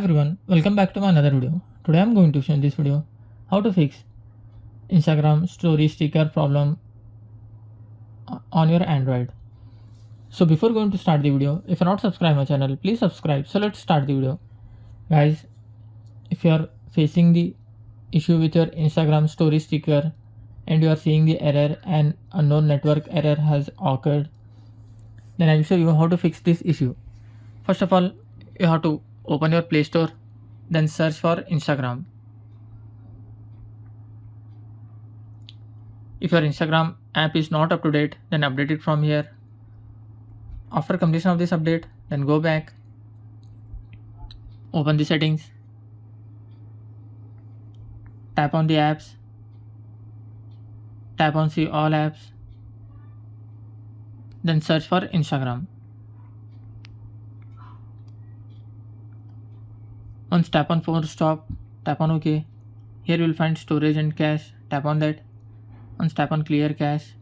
everyone, welcome back to my another video. Today I'm going to show in this video how to fix Instagram story sticker problem on your Android. So before going to start the video, if you're not subscribed my channel, please subscribe. So let's start the video. Guys, if you are facing the issue with your Instagram story sticker and you are seeing the error and unknown network error has occurred, then I will show you how to fix this issue. First of all, you have to open your Play Store, then search for Instagram. If your Instagram app is not up to date, then update it from here. After completion of this update, then go back, open the settings, tap on the apps, tap on see all apps, then search for Instagram. Once tap on force stop, tap on OK. Here you will find storage and cache, tap on that. Once tap on clear cache,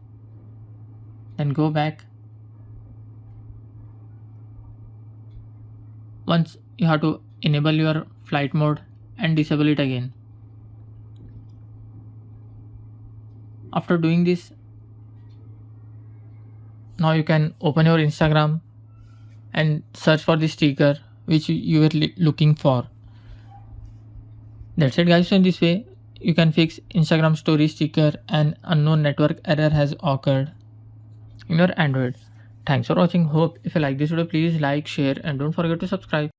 then go back. Once you have to enable your flight mode and disable it again. After doing this, now you can open your Instagram and search for the sticker which you were looking for. That's it guys. So in this way you can fix Instagram story sticker and unknown network error has occurred in your Android. Thanks for watching. Hope if you like this video, please like, share and don't forget to subscribe.